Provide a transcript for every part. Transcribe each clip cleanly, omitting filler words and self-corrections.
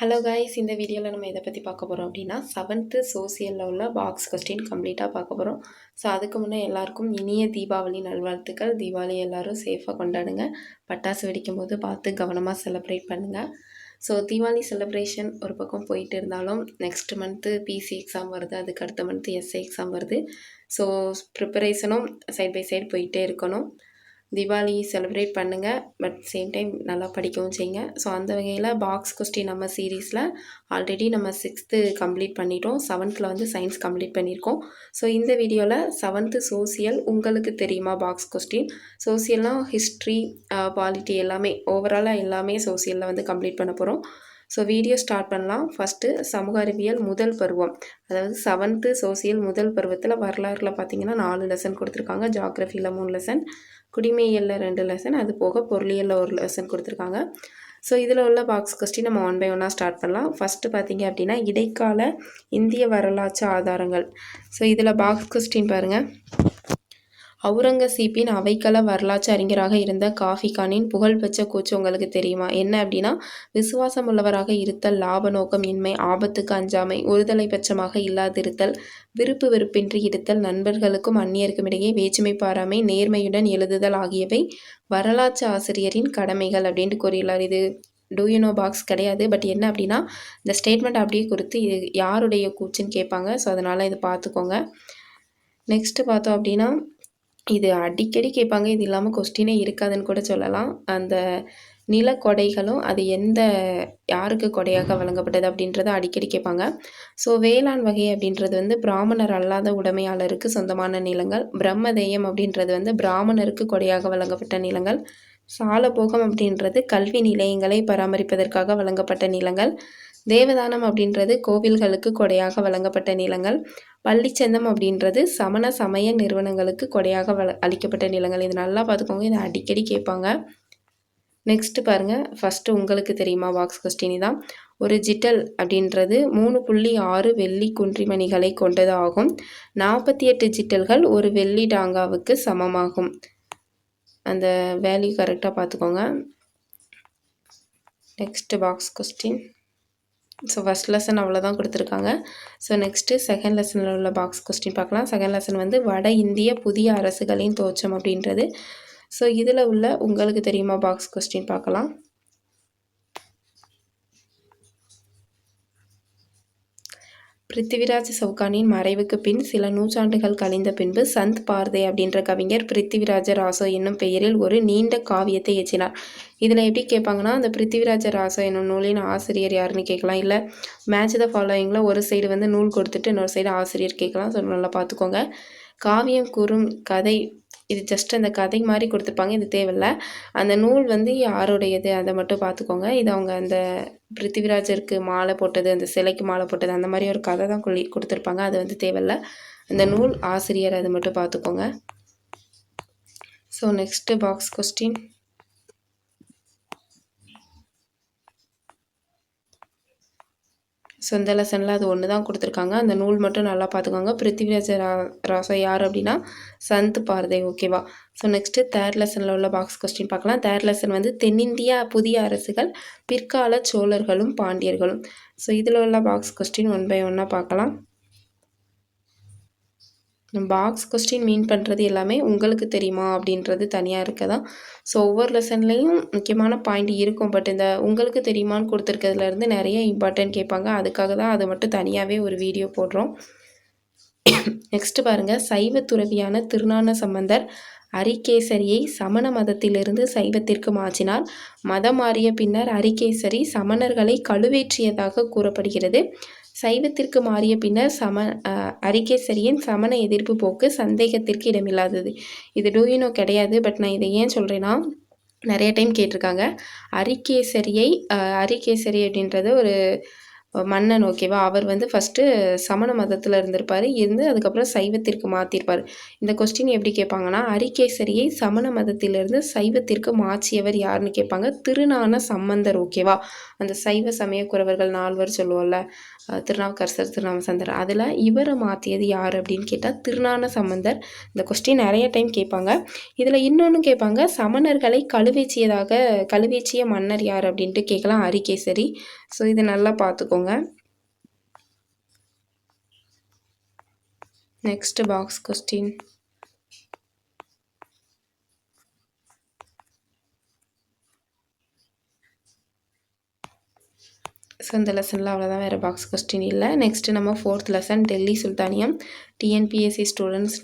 Hello guys, இந்த வீடியோவில் நம்ம எதை பற்றி பார்க்க போகிறோம் அப்படின்னா 7th சோசியலில் உள்ள பாக்ஸ் கொஸ்டின் கம்ப்ளீட்டாக பார்க்க போகிறோம். ஸோ அதுக்கு முன்னே எல்லாருக்கும் இனிய தீபாவளி நல்வாழ்த்துக்கள். தீபாவளி எல்லோரும் சேஃபாக கொண்டாடுங்க. பட்டாசு வெடிக்கும் போது பார்த்து கவனமாக செலிப்ரேட் பண்ணுங்கள். ஸோ தீபாவளி செலிப்ரேஷன் ஒரு பக்கம் போயிட்டு இருந்தாலும் நெக்ஸ்ட் மந்த்து பிசி எக்ஸாம் வருது, அதுக்கு அடுத்த மந்த்து எஸ்ஐ எக்ஸாம் வருது. ஸோ ப்ரிப்பரேஷனும் சைட் பை சைடு போயிட்டே இருக்கணும். தீபாவளி செலிப்ரேட் பண்ணுங்கள், பட் சேம் டைம் நல்லா படிக்கவும் செய்யுங்க. ஸோ அந்த வகையில் பாக்ஸ் கொஸ்டின் நம்ம சீரீஸில் ஆல்ரெடி நம்ம 6th கம்ப்ளீட் பண்ணிட்டோம். 7th வந்து சயின்ஸ் கம்ப்ளீட் பண்ணியிருக்கோம். ஸோ இந்த வீடியோவில் 7th சோசியல் உங்களுக்கு தெரியுமா பாக்ஸ் கொஸ்டின். சோசியல்னால் ஹிஸ்ட்ரி, பாலிட்டி எல்லாமே ஓவராலாக எல்லாமே சோசியலில் வந்து கம்ப்ளீட் பண்ண போகிறோம். ஸோ வீடியோ ஸ்டார்ட் பண்ணலாம். ஃபஸ்ட்டு சமூக அறிவியல் முதல் பருவம், அதாவது 7th சோசியல் முதல் பருவத்தில் வரலாறில் பார்த்திங்கன்னா 4 லெசன் கொடுத்துருக்காங்க. ஜாகிரஃபியில் 3 லெசன், குடிமையியலில் 2 லெசன், அது போக பொருளியலில் 1 லெசன் கொடுத்துருக்காங்க. ஸோ இதில் உள்ள பாக்ஸ் கொஸ்டின் நம்ம 1 by 1 ஸ்டார்ட் பண்ணலாம். ஃபஸ்ட்டு பார்த்திங்க அப்படின்னா இடைக்கால இந்திய வரலாற்று ஆதாரங்கள். ஸோ இதில் பாக்ஸ் கொஸ்டின் பாருங்கள். அவுரங்கசீப்பின் அவைக்கள வரலாற்று அறிஞராக இருந்த காஃபி கானின் புகழ்பெற்ற கூற்று உங்களுக்கு தெரியுமா? என்ன அப்படின்னா, விசுவாசம் உள்ளவராக இருத்தல், லாப நோக்கம் இன்மை, ஆபத்துக்கு அஞ்சாமை, ஒருதலை பட்சமாக இல்லாதிருத்தல், விருப்பு வெறுப்பின்றி இருத்தல், நண்பர்களுக்கும் அந்நியருக்கும் இடையே வேற்றுமை பாராமை, நேர்மையுடன் எழுதுதல் ஆகியவை வரலாற்று ஆசிரியரின் கடமைகள் அப்படின்ட்டு கூறியுள்ளார். இது டூயூனோ பாக்ஸ் கிடையாது, பட் என்ன அப்படின்னா இந்த ஸ்டேட்மெண்ட் அப்படியே கொடுத்து இது யாருடைய கூற்றுன்னு கேட்பாங்க. ஸோ அதனால் இது பார்த்துக்கோங்க. நெக்ஸ்ட்டு பார்த்தோம் அப்படின்னா இது அடிக்கடி கேட்பாங்க. இது இல்லாமல் கொஸ்டினே இருக்காதுன்னு கூட சொல்லலாம். அந்த நிலக்கொடைகளும் அது யாருக்கு கொடையாக வழங்கப்பட்டது அப்படின்றத அடிக்கடி கேட்பாங்க. ஸோ வேளாண் வகை அப்படின்றது வந்து பிராமணர் அல்லாத உடைமையாளருக்கு சொந்தமான நிலங்கள். பிரம்மதேயம் அப்படின்றது வந்து பிராமணருக்கு கொடையாக வழங்கப்பட்ட நிலங்கள். சாலபோகம் அப்படின்றது கல்வி நிலையங்களை பராமரிப்பதற்காக வழங்கப்பட்ட நிலங்கள். தேவதானம் அப்படின்றது கோவில்களுக்கு கொடையாக வழங்கப்பட்ட நிலங்கள். பள்ளிச்சந்தம் அப்படின்றது சமண சமய நிறுவனங்களுக்கு கொடையாக அளிக்கப்பட்ட நிலங்கள். இது நல்லா பார்த்துக்கோங்க, இதை அடிக்கடி கேட்பாங்க. நெக்ஸ்ட்டு பாருங்கள், ஃபஸ்ட்டு உங்களுக்கு தெரியுமா பாக்ஸ் கொஸ்டின் தான். ஒரு ஜிட்டல் அப்படின்றது 3.6 வெள்ளி குன்றிமணிகளை கொண்டது ஆகும். 48 ஜிட்டல்கள் ஒரு வெள்ளி டாங்காவுக்கு சமமாகும். அந்த வேல்யூ கரெக்டாக பார்த்துக்கோங்க. Next box question. So first lesson அவ்வளோதான் கொடுத்துருக்காங்க. ஸோ நெக்ஸ்ட்டு செகண்ட் லெசனில் உள்ள பாக்ஸ் கொஸ்டின் பார்க்கலாம். செகண்ட் லெசன் வந்து வட இந்திய புதிய அரசுகளின் தோற்றம் அப்படின்றது. ஸோ இதில் உள்ள உங்களுக்கு தெரியுமா பாக்ஸ் கொஸ்டின் பார்க்கலாம். பிருத்திவிராஜ் சவுகானின் மறைவுக்கு பின் சில நூற்றாண்டுகள் கழிந்த பின்பு சந்த் பார்தே அப்படின்ற கவிஞர் பிருத்திவிராஜ ராசோ என்னும் பெயரில் ஒரு நீண்ட காவியத்தை இயற்றினார். இதில் எப்படி கேட்பாங்கன்னா, அந்த பிருத்திவிராஜ ராசோ என்னும் நூலின் ஆசிரியர் யாருன்னு கேட்கலாம். இல்லை மேட்ச் த ஃபாலோயிங்கில் ஒரு சைடு வந்து நூல் கொடுத்துட்டு இன்னொரு சைடு ஆசிரியர் கேட்கலாம். ஸோ நல்லா பார்த்துக்கோங்க. காவியம் கூறும் கதை, இது ஜஸ்ட் அந்த கதை மாதிரி கொடுத்துருப்பாங்க, இது தேவையில்லை. அந்த நூல் வந்து யாருடையது அதை மட்டும் பார்த்துக்கோங்க. இது அவங்க அந்த பிருத்திவிராஜருக்கு மாலை போட்டது, அந்த சிலைக்கு மாலை போட்டது, அந்த மாதிரி ஒரு கதை தான் கொடுத்துருப்பாங்க. அது வந்து தேவையில்லை. அந்த நூல் ஆசிரியர் அதை மட்டும் பார்த்துக்கோங்க. So next box question. So இந்த லெசனில் அது ஒன்று தான் கொடுத்துருக்காங்க. அந்த நூல் மட்டும் நல்லா பார்த்துக்கோங்க. பிருத்திவிராஜ ராசோ யார் அப்படின்னா சந்த் பார்தே. ஓகேவா? ஸோ நெக்ஸ்ட்டு தேர்ட் லெசனில் உள்ள பாக்ஸ் கொஸ்டின் பார்க்கலாம். தேர்ட் லெசன் வந்து தென்னிந்தியா புதிய அரசுகள், பிற்கால சோழர்களும் பாண்டியர்களும். ஸோ இதில் உள்ள பாக்ஸ் கொஸ்டின் 1 by 1 பார்க்கலாம். பாக்ஸ் கொஸ்டின் மீன் பண்ணுறது எல்லாமே உங்களுக்கு தெரியுமா அப்படின்றது தனியாக இருக்கதான். ஸோ ஒவ்வொரு லெசன்லேயும் முக்கியமான பாயிண்ட் இருக்கும். பட் இந்த உங்களுக்கு தெரியுமான்னு கொடுத்துருக்கிறதுலேருந்து நிறைய இம்பார்ட்டன்ட் கேட்பாங்க. அதுக்காக தான் அதை மட்டும் தனியாகவே ஒரு வீடியோ போடுறோம். நெக்ஸ்ட்டு பாருங்கள், சைவ துறவியான திருஞான சம்பந்தர் அரிகேசரியை சமண மதத்திலிருந்து சைவத்திற்கு மாற்றினார். மதம் மாறிய பின்னர் அரிகேசரி சமணர்களை கழுவேற்றியதாக கூறப்படுகிறது. சைவத்திற்கு மாறிய பின்னர் அரிகேசரியின் சமண எதிர்ப்பு போக்கு சந்தேகத்திற்கு இடமில்லாதது. இது டூயினோ கிடையாது, பட் நான் இதை ஏன் சொல்கிறேன்னா நிறைய டைம் கேட்டிருக்காங்க. அரிகேசரி அப்படின்றது ஒரு மன்னன் ஓகேவா. அவர் வந்து ஃபஸ்ட்டு சமண மதத்தில் இருந்திருப்பார். இருந்து அதுக்கப்புறம் சைவத்திற்கு மாற்றிருப்பார். இந்த கொஸ்டின் எப்படி கேட்பாங்கன்னா, அரிகேசரியை சமண மதத்திலிருந்து சைவத்திற்கு மாற்றியவர் யாருன்னு கேட்பாங்க. திருஞான சம்பந்தர் ஓகேவா. அந்த சைவ சமய குரவர்கள் 4 சொல்லுவோம்ல, திருநாவுக்கரசர், திருநாமசந்தர், அதில் இவரை மாற்றியது யார் அப்படின்னு கேட்டால் திருஞான சம்பந்தர். இந்த கொஸ்டின் நிறைய டைம் கேட்பாங்க. இதில் இன்னொன்று கேட்பாங்க, சமணர்களை கழுவேற்றிய மன்னர் யார் அப்படின்ட்டு கேட்கலாம். அரிகேசரி. ஸோ இது நல்லா பார்த்துக்கோங்க. Next box question. ஸோ இந்த லெசனில் அவ்வளோதான், வேறு பாக்ஸ் கொஸ்டின் இல்லை. நெக்ஸ்ட்டு நம்ம 4th லெசன் டெல்லி சுல்தானியம். டிஎன்பிஎஸ்சி ஸ்டூடெண்ட்ஸ்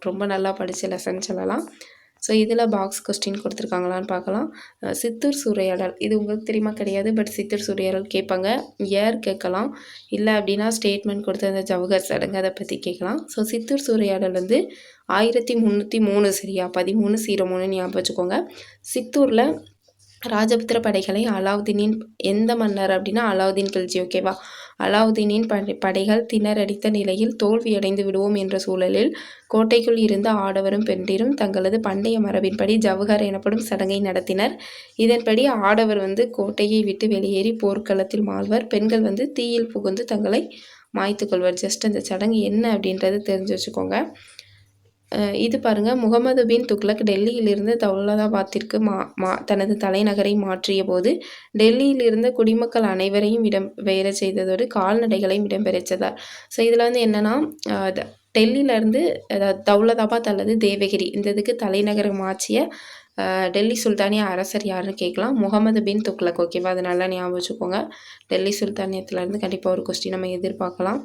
ரொம்ப நல்லா படித்த லெசன் சொல்லலாம். ஸோ இதில் பாக்ஸ் கொஸ்டின் கொடுத்துருக்காங்களான்னு பார்க்கலாம். சித்தூர் சூறையாடல், இது உங்களுக்கு தெரியுமா கிடையாது, பட் சித்தூர் சூறையாடல் கேட்பாங்க. ஏர் கேட்கலாம், இல்லை அப்படின்னா ஸ்டேட்மெண்ட் கொடுத்து அந்த ஜவஹர் சடங்கு அதை பற்றி கேட்கலாம். ஸோ சித்தூர் சூறையாடல் வந்து 1303 சரியா, 1303 ஞாபகம் வச்சுக்கோங்க. சித்தூரில் ராஜபுத்திர படைகளை அலாவுதீனின் எந்த மன்னர் அப்படின்னா அலாவுதீன் கில்ஜி ஓகேவா. அலாவுதீனின் படைகள் திணறடித்த நிலையில் தோல்வியடைந்து விடுவோம் என்ற சூழலில் கோட்டைக்குள் இருந்த ஆடவரும் பெண்டிரும் தங்களது பண்டைய மரபின்படி ஜவஹர் எனப்படும் சடங்கை நடத்தினர். இதன்படி ஆடவர் வந்து கோட்டையை விட்டு வெளியேறி போர்க்களத்தில் மாழ்வர், பெண்கள் வந்து தீயில் புகுந்து தங்களை மாய்த்து கொள்வர். ஜஸ்ட் அந்த சடங்கு என்ன அப்படின்றத தெரிஞ்சு வச்சுக்கோங்க. இது பாருங்கள், முகமது பின் துக்ளக் டெல்லியிலிருந்து தௌலதாபாத்திற்கு தனது தலைநகரை மாற்றிய போது டெல்லியில் இருந்த குடிமக்கள் அனைவரையும் இடம்பெயர செய்ததோடு கால்நடைகளையும் இடம்பெறச்சதார். ஸோ இதில் வந்து என்னென்னா, டெல்லியிலேருந்து தௌலதாபாத் அல்லது தேவகிரி இந்த இதுக்கு தலைநகரம் மாற்றிய டெல்லி சுல்தானிய அரசர் யாருன்னு கேட்கலாம். முகமது பின் துக்ளக் ஓகேவா. அது நல்லா ஞாபகம் வச்சுக்கோங்க. டெல்லி சுல்தானியத்துலேருந்து கண்டிப்பாக ஒரு கொஸ்டின் நம்ம எதிர்பார்க்கலாம்.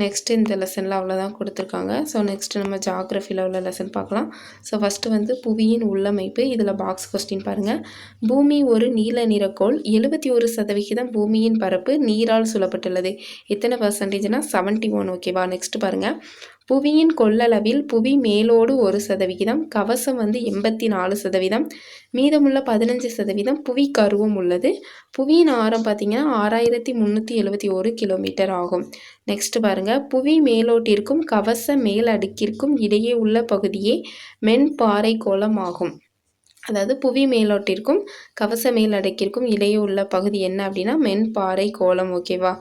நெக்ஸ்ட்டு இந்த லெசனில் அவ்வளோதான் கொடுத்துருக்காங்க. ஸோ நெக்ஸ்ட்டு நம்ம ஜாகிரஃபியில் உள்ள லெசன் பார்க்கலாம். ஸோ ஃபஸ்ட்டு வந்து புவியின் உள்ளமைப்பு. இதில் பாக்ஸ் கொஸ்டின் பாருங்கள். பூமி ஒரு நீல நிறக்கோள். 71% பூமியின் பரப்பு நீரால் சூழப்பட்டுள்ளது. எத்தனை பர்சன்டேஜ்னா 71 ஓகேவா. நெக்ஸ்ட்டு பாருங்கள், புவியின் கொள்ளளவில் புவி மேலோடு 1%, கவசம் வந்து 84%, மீதமுள்ள 15% புவி கருவம் உள்ளது. புவியின் ஆரம் பார்த்திங்கன்னா 6371 கிலோமீட்டர் ஆகும். நெக்ஸ்ட் பாருங்கள், புவி மேலோட்டிற்கும் கவச மேல் அடுக்கிற்கும் இடையே உள்ள பகுதியே மென்பாறை கோளம் ஆகும். அதாவது புவி மேலோட்டிற்கும் கவச மேல் அடுக்கிற்கும் இடையே உள்ள பகுதி என்ன அப்படின்னா மென்பாறை கோளம் ஓகேவா.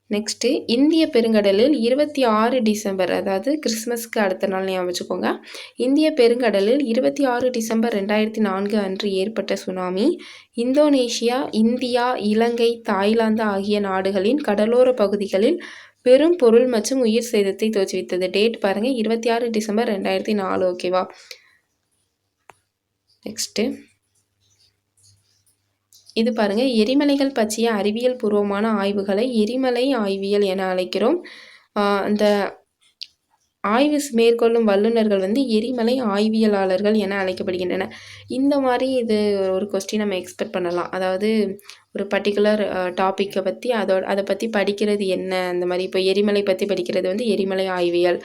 நெக்ஸ்ட்டு இந்திய பெருங்கடலில் 26 டிசம்பர், அதாவது கிறிஸ்மஸ்க்கு அடுத்த நாள் ஞாபகம் வச்சுக்கோங்க. இந்திய பெருங்கடலில் 26 டிசம்பர் 2004 அன்று ஏற்பட்ட சுனாமி இந்தோனேஷியா, இந்தியா, இலங்கை, தாய்லாந்து ஆகிய நாடுகளின் கடலோர பகுதிகளில் பெரும் பொருள் மற்றும் உயிர் சேதத்தை தோற்றுவித்தது. டேட் பாருங்கள், 26 டிசம்பர் 2004 ஓகேவா. நெக்ஸ்ட்டு இது பாருங்கள், எரிமலைகள் பற்றிய அறிவியல் பூர்வமான ஆய்வுகளை எரிமலை ஆய்வியல் என அழைக்கிறோம். அந்த ஆய்வு மேற்கொள்ளும் வல்லுநர்கள் வந்து எரிமலை ஆய்வியலாளர்கள் என அழைக்கப்படுகின்றன. இந்த மாதிரி இது ஒரு கொஸ்டின் நம்ம எக்ஸ்பெக்ட் பண்ணலாம். அதாவது ஒரு பர்டிகுலர் டாப்பிக்கை பற்றி அதை பற்றி படிக்கிறது என்ன, அந்த மாதிரி இப்போ எரிமலை பற்றி படிக்கிறது வந்து எரிமலை ஆய்வியல்,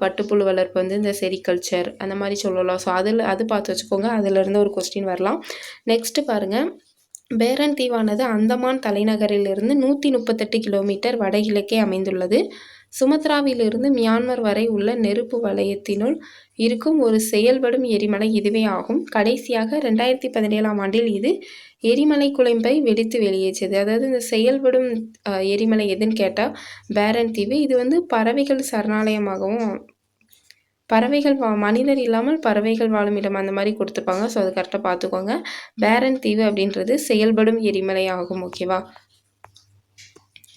பட்டுப்புழு வளர்ப்பு வந்து இந்த செரிகல்ச்சர் அந்த மாதிரி சொல்லலாம். ஸோ அது பார்த்து வச்சுக்கோங்க, அதிலிருந்து ஒரு கொஸ்டின் வரலாம். நெக்ஸ்ட்டு பாருங்கள், பேரன் தீவானது அந்தமான் தலைநகரிலிருந்து 138 கிலோமீட்டர் வடகிழக்கே அமைந்துள்ளது. சுமத்ராவிலிருந்து மியான்மர் வரை உள்ள நெருப்பு வலயத்தினுள் இருக்கும் ஒரு செயல்படும் எரிமலை இதுவே ஆகும். கடைசியாக 2017ஆம் ஆண்டில் இது எரிமலை குழம்பை வெடித்து வெளியேற்றியது. அதாவது இந்த செயல்படும் எரிமலை எதுன்னு கேட்டால் பேரன் தீவு. இது வந்து பறவைகள் சரணாலயமாகவும், பறவைகள் மனிதர் இல்லாமல் பறவைகள் வாழும் இடம் அந்த மாதிரி கொடுத்துருப்பாங்க. ஸோ அது கரெக்டாக பார்த்துக்கோங்க. பேரன் தீவு அப்படின்றது செயல்படும் எரிமலை ஆகும் ஓகேவா.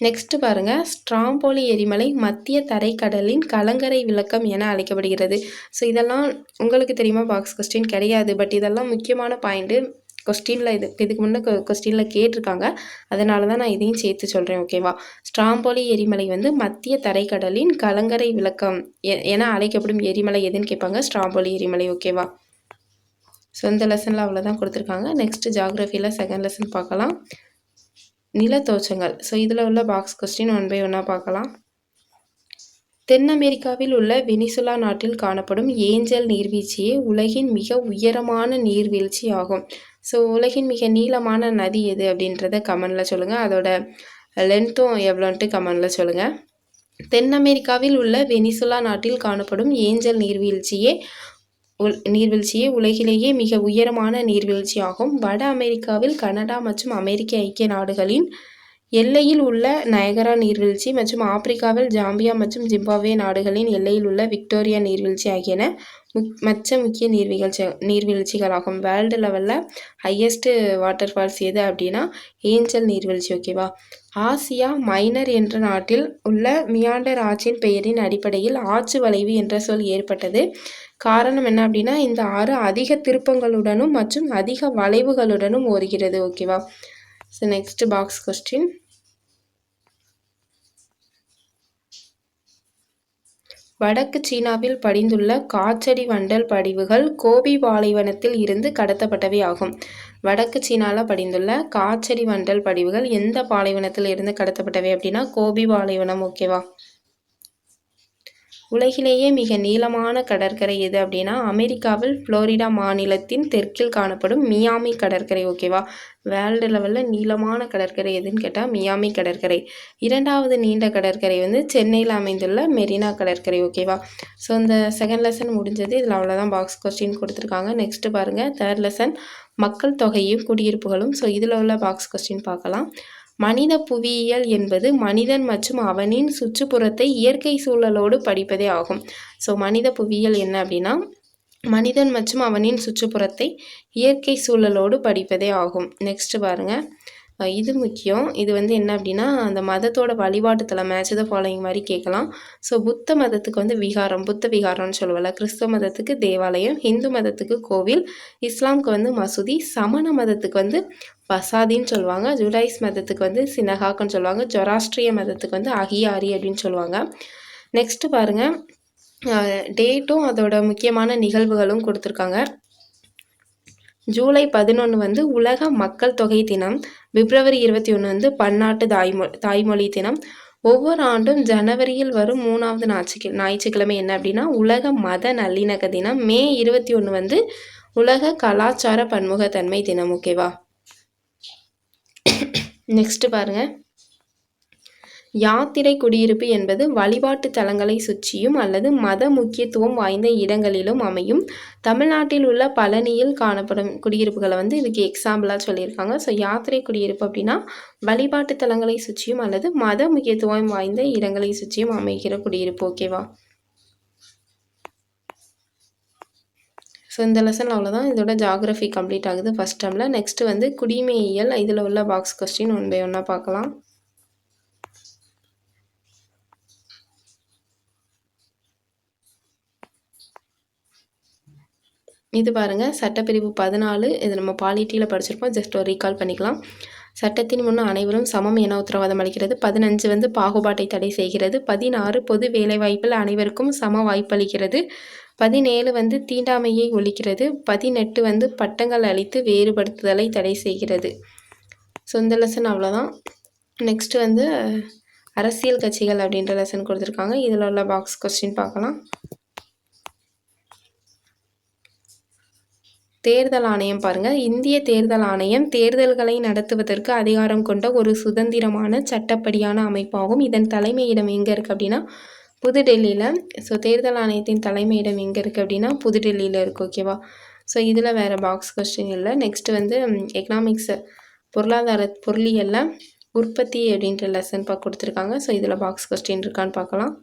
நெக்ஸ்ட்டு பாருங்கள், ஸ்ட்ராம்போலி எரிமலை மத்திய தரைக்கடலின் கலங்கரை விளக்கம் என அழைக்கப்படுகிறது. ஸோ இதெல்லாம் உங்களுக்கு தெரியுமா, பாக்ஸ் கொஸ்டின் கிடையாது, பட் இதெல்லாம் முக்கியமான பாயிண்ட்டு. கொஸ்டினில் இதுக்கு முன்னே கொஸ்டினில் கேட்டிருக்காங்க, அதனால தான் நான் இதையும் சேர்த்து சொல்கிறேன் ஓகேவா. ஸ்ட்ராம்போலி எரிமலை வந்து மத்திய தரைக்கடலின் கலங்கரை விளக்கம் என அழைக்கப்படும் எரிமலை எதுன்னு கேட்பாங்க, ஸ்ட்ராம்போலி எரிமலை ஓகேவா. ஸோ இந்த லெசனில் அவ்வளோதான் கொடுத்துருக்காங்க. நெக்ஸ்ட்டு ஜாகிரஃபியில் செகண்ட் லெசன் பார்க்கலாம், நிலத்தோற்றங்கள். ஸோ இதில் உள்ள பாக்ஸ் கொஸ்டின் 1 by 1 பார்க்கலாம். தென் அமெரிக்காவில் உள்ள வெனிசுலா நாட்டில் காணப்படும் ஏஞ்சல் நீர்வீழ்ச்சியே உலகின் மிக உயரமான நீர்வீழ்ச்சி ஆகும். ஸோ உலகின் மிக நீளமான நதி எது அப்படின்றத கமெண்டில் சொல்லுங்கள். அதோட லென்த்தும் எவ்வளோன்ட்டு கமெண்டில் சொல்லுங்கள். தென் அமெரிக்காவில் உள்ள வெனிசுலா நாட்டில் காணப்படும் ஏஞ்சல் நீர்வீழ்ச்சியே உலகிலேயே மிக உயரமான நீர்வீழ்ச்சி ஆகும். வட அமெரிக்காவில் கனடா மற்றும் அமெரிக்க ஐக்கிய நாடுகளின் எல்லையில் உள்ள நயகரா நீர்வீழ்ச்சி மற்றும் ஆப்பிரிக்காவில் ஜாம்பியா மற்றும் ஜிம்பாப்வே நாடுகளின் எல்லையில் உள்ள விக்டோரியா நீர்வீழ்ச்சி ஆகியன மற்ற முக்கிய நீர்வீழ்ச்சிகளாகும். வேர்ல்டு லெவலில் ஹையஸ்ட் வாட்டர் ஃபால்ஸ் எது அப்படின்னா ஏஞ்சல் நீர்வீழ்ச்சி. ஓகேவா. ஆசியா மைனர் என்ற நாட்டில் உள்ள மியாண்டர் ஆற்றின் பெயரின் அடிப்படையில் ஆற்று வளைவு என்ற சொல் ஏற்பட்டது. காரணம் என்ன அப்படின்னா இந்த ஆறு அதிக திருப்பங்களுடனும் மற்றும் அதிக வளைவுகளுடனும் ஓடுகிறது. ஓகேவா. So next box question. வடக்கு சீனாவில் படிந்துள்ள காற்றடி வண்டல் படிவுகள் கோபி பாலைவனத்தில் இருந்து கடத்தப்பட்டவை ஆகும். வடக்கு சீனாவில் படிந்துள்ள காற்றடி வண்டல் படிவுகள் எந்த பாலைவனத்தில் இருந்து கடத்தப்பட்டவை அப்படின்னா கோபி பாலைவனம். ஓகேவா. உலகிலேயே மிக நீளமான கடற்கரை எது அப்படின்னா அமெரிக்காவில் புளோரிடா மாநிலத்தின் தெற்கில் காணப்படும் மியாமி கடற்கரை. ஓகேவா. வேர்ல்டு லெவலில் நீளமான கடற்கரை எதுன்னு கேட்டால் மியாமி கடற்கரை. இரண்டாவது நீண்ட கடற்கரை வந்து சென்னையில் அமைந்துள்ள மெரினா கடற்கரை. ஓகேவா. ஸோ இந்த செகண்ட் லெசன் முடிஞ்சது. இதில் அவ்வளோதான் பாக்ஸ் கொஸ்டின் கொடுத்துருக்காங்க. நெக்ஸ்ட் பாருங்கள் தேர்ட் லெசன் மக்கள் தொகையும் குடியிருப்புகளும். ஸோ இதில் உள்ள பாக்ஸ் கொஸ்டின் பார்க்கலாம். மனித புவியியல் என்பது மனிதன் மற்றும் அவனின் சுற்றுப்புறத்தை இயற்கை சூழலோடு படிப்பதே ஆகும். ஸோ மனித புவியியல் என்ன அப்படின்னா மனிதன் மற்றும் அவனின் சுற்றுப்புறத்தை இயற்கை சூழலோடு படிப்பதே ஆகும். நெக்ஸ்ட் பாருங்கள், இது முக்கியம். இது வந்து என்ன அப்படின்னா அந்த மதத்தோட வழிபாட்டு தலம் மேட்ச் த ஃபாலோயிங் மாதிரி கேட்கலாம். ஸோ புத்த மதத்துக்கு வந்து விகாரம், புத்த விகாரம்னு சொல்லுவல. கிறிஸ்தவ மதத்துக்கு தேவாலயம், ஹிந்து மதத்துக்கு கோவில், இஸ்லாமுக்கு வந்து மசூதி, சமண மதத்துக்கு வந்து பசாதின்னு சொல்லுவாங்க, ஜுடாயிஸ் மதத்துக்கு வந்து சினகாக்குன்னு சொல்லுவாங்க, ஜொராஸ்ட்ரிய மதத்துக்கு வந்து அகியாரி அப்படின்னு சொல்லுவாங்க. நெக்ஸ்ட் பாருங்கள், டேட்டும் அதோட முக்கியமான நிகழ்வுகளும் கொடுத்துருக்காங்க. ஜூலை 11 வந்து உலக மக்கள் தொகை தினம். பிப்ரவரி 21 வந்து பன்னாட்டு தாய்மொழி தினம். ஒவ்வொரு ஆண்டும் ஜனவரியில் வரும் 3வது ஞாயிற்றுக்கிழமை என்ன அப்படின்னா உலக மத நல்லிணக்க தினம். மே 21 வந்து உலக கலாச்சார பன்முகத்தன்மை தினம். ஓகேவா. நெக்ஸ்ட் பாருங்க, யாத்திரை குடியிருப்பு என்பது வழிபாட்டு தலங்களை சுற்றியும் அல்லது மத முக்கியத்துவம் வாய்ந்த இடங்களிலும் அமையும். தமிழ்நாட்டில் உள்ள பழனியில் காணப்படும் குடியிருப்புகளை வந்து இதுக்கு எக்ஸாம்பிளாக சொல்லியிருக்காங்க. ஸோ யாத்திரை குடியிருப்பு அப்படின்னா வழிபாட்டு தலங்களை சுற்றியும் அல்லது மத முக்கியத்துவம் வாய்ந்த இடங்களை சுற்றியும் அமைகிற குடியிருப்பு. ஓகேவா. ஸோ இந்த லெசன் அவ்வளோதான். இதோட ஜாகிரஃபி கம்ப்ளீட் ஆகுது ஃபஸ்ட் டேர்மில். நெக்ஸ்ட் வந்து குடிமையியல். இதில் உள்ள பாக்ஸ் கொஸ்டின் 1 by 1 பார்க்கலாம். இது பாருங்கள், சட்டப்பிரிவு 14. இது நம்ம பாலிட்டியில் படிச்சிருப்போம். ஜஸ்ட் ஒரு ரீகால் பண்ணிக்கலாம். சட்டத்தின் முன் அனைவரும் சமம் என உத்தரவாதம் அளிக்கிறது. 15 வந்து பாகுபாட்டை தடை செய்கிறது. 16 பொது வேலைவாய்ப்பில் அனைவருக்கும் சம வாய்ப்பளிக்கிறது. 17 வந்து தீண்டாமையை ஒழிக்கிறது. 18 வந்து பட்டங்கள் அளித்து வேறுபடுத்துதலை தடை செய்கிறது. ஸோ இந்த லெசன் அவ்வளோதான். நெக்ஸ்ட் வந்து அரசியல் கட்சிகள் அப்படின்ற லெசன் கொடுத்துருக்காங்க. இதில் உள்ள பாக்ஸ் கொஸ்டின் பார்க்கலாம். தேர்தல் ஆணையம் பாருங்கள். இந்திய தேர்தல் ஆணையம் தேர்தல்களை நடத்துவதற்கு அதிகாரம் கொண்ட ஒரு சுதந்திரமான சட்டப்படியான அமைப்பாகும். இதன் தலைமையிடம் எங்கே இருக்குது அப்படின்னா புதுடெல்லியில். ஸோ தேர்தல் ஆணையத்தின் தலைமையிடம் எங்கே இருக்குது அப்படின்னா புதுடெல்லியில் இருக்குது. ஓகேவா. ஸோ இதில் வேறு பாக்ஸ் கொஸ்டின் இல்லை. நெக்ஸ்ட் வந்து எக்கனாமிக்ஸ் பொருளியலில் உற்பத்தி அப்படின்ற லெசன் கொடுத்துருக்காங்க. ஸோ இதில் பாக்ஸ் கொஸ்டின் இருக்கான்னு பார்க்கலாம்.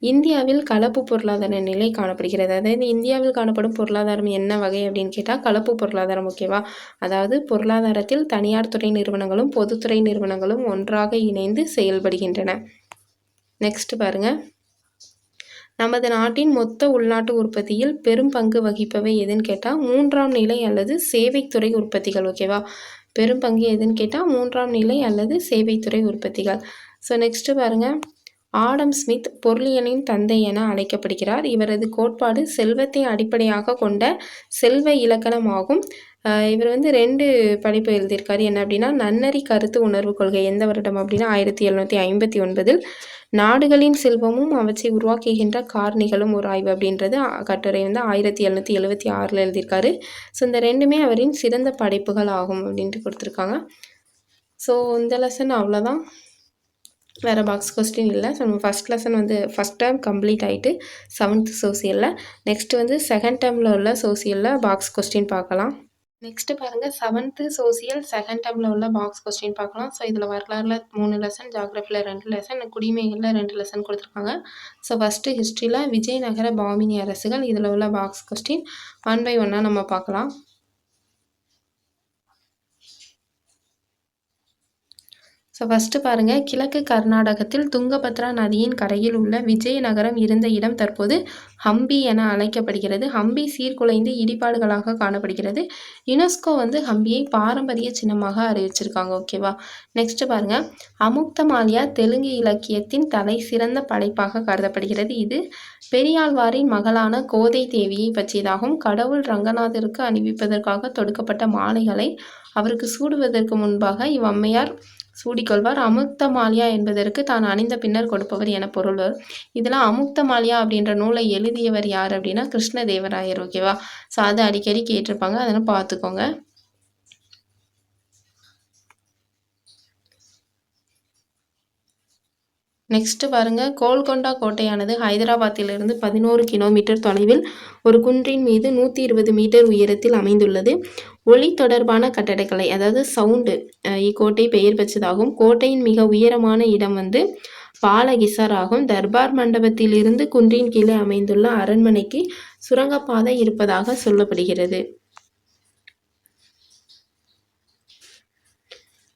இந்தியாவில் கலப்பு பொருளாதார நிலை காணப்படுகிறது. அதாவது இந்தியாவில் காணப்படும் பொருளாதாரம் என்ன வகை அப்படின்னு கேட்டால் கலப்பு பொருளாதாரம். ஓகேவா. அதாவது பொருளாதாரத்தில் தனியார் துறை நிறுவனங்களும் பொதுத்துறை நிறுவனங்களும் ஒன்றாக இணைந்து செயல்படுகின்றன. நெக்ஸ்ட் பாருங்க, நமது நாட்டின் மொத்த உள்நாட்டு உற்பத்தியில் பெரும் பங்கு வகிப்பவை எதுன்னு கேட்டால் 3ஆம் நிலை அல்லது சேவைத்துறை உற்பத்திகள். ஓகேவா. பெரும் பங்கு எதுன்னு கேட்டால் 3ஆம் நிலை அல்லது சேவைத்துறை உற்பத்திகள். ஸோ நெக்ஸ்ட் பாருங்கள், ஆடம் ஸ்மித் பொருளியலின் தந்தை என அழைக்கப்படுகிறார். இவரது கோட்பாடு செல்வத்தை அடிப்படையாக கொண்ட செல்வ இலக்கணமாகும். இவர் வந்து 2 படைப்பு எழுதியிருக்காரு. என்ன அப்படின்னா, நன்னறி கருத்து உணர்வு கொள்கை. எந்த வருடம் அப்படின்னா 1759இல் நாடுகளின் செல்வமும் அவற்றை உருவாக்குகின்ற காரணிகளும் ஒரு ஆய்வு அப்படின்றது கட்டுரை வந்து 1776ல் எழுதியிருக்காரு. ஸோ இந்த 2மே அவரின் சிறந்த படைப்புகள் ஆகும் அப்படின்ட்டு கொடுத்துருக்காங்க. ஸோ இந்த லெசன் அவ்வளோதான். வேறு பாக்ஸ் கொஸ்டின் இல்லை. ஸோ நம்ம ஃபஸ்ட் லெசன் வந்து ஃபஸ்ட் டேர்ம் கம்ப்ளீட் ஆகிட்டு 7th சோசியலில். நெக்ஸ்ட்டு வந்து செகண்ட் டேர்மில் உள்ள சோசியலில் பாக்ஸ் கொஸ்டின் பார்க்கலாம். நெக்ஸ்ட்டு பாருங்கள் 7th சோசியல் செகண்ட் டேர்மில் உள்ள பாக்ஸ் கொஸ்டின் பார்க்கலாம். ஸோ இதில் வரலாறில் 3 லெசன், ஜாகிரஃபியில் 2 லெசன், குடிமைகளில் 2 லெசன் கொடுத்துருக்காங்க. ஸோ ஃபஸ்ட்டு ஹிஸ்ட்ரியில் விஜயநகர பாமினி அரசுகள், இதில் உள்ள பாக்ஸ் கொஸ்டின் 1 by 1 நம்ம பார்க்கலாம். ஸோ ஃபஸ்ட்டு பாருங்கள், கிழக்கு கர்நாடகத்தில் துங்கபத்ரா நதியின் கரையில் உள்ள விஜயநகரம் இருந்த இடம் தற்போது ஹம்பி என அழைக்கப்படுகிறது. ஹம்பி சீர்குலைந்து இடிபாடுகளாக காணப்படுகிறது. யுனெஸ்கோ வந்து ஹம்பியை பாரம்பரிய சின்னமாக அறிவிச்சிருக்காங்க. ஓகேவா? நெக்ஸ்ட்டு பாருங்கள், அமுக்தமால்யா தெலுங்கு இலக்கியத்தின் தலை சிறந்த படைப்பாக கருதப்படுகிறது. இது பெரியாழ்வாரின் மகளான கோதை தேவியை பற்றியதாகும். கடவுள் ரங்கநாதருக்கு அணிவிப்பதற்காக தொடுக்கப்பட்ட மாலைகளை அவருக்கு சூடுவதற்கு முன்பாக இவ்வம்மையார் சூடிக்கொள்வார். அமுக்தமால்யா என்பதற்கு தான் அணிந்த பின்னர் கொடுப்பவர் என பொருள். இதில் அமுக்தமால்யா அப்படின்ற நூலை எழுதியவர் யார் அப்படின்னா கிருஷ்ணதேவராயர். ஓகேவா? ஸோ அதை அடிக்கடி கேட்டிருப்பாங்க, அதெல்லாம் பார்த்துக்கோங்க. நெக்ஸ்ட்டு பாருங்கள், கோல்கொண்டா கோட்டையானது ஹைதராபாத்திலிருந்து 11 கிலோமீட்டர் தொலைவில் ஒரு குன்றின் மீது 120 மீட்டர் உயரத்தில் அமைந்துள்ளது. ஒளி தொடர்பான கட்டடக்கலை, அதாவது சவுண்டு, இக்கோட்டை பெயர் பெற்றதாகும். கோட்டையின் மிக உயரமான இடம் வந்து பாலகிசார் ஆகும். தர்பார் மண்டபத்திலிருந்து குன்றின் கீழே அமைந்துள்ள அரண்மனைக்கு சுரங்கப்பாதை இருப்பதாக சொல்லப்படுகிறது.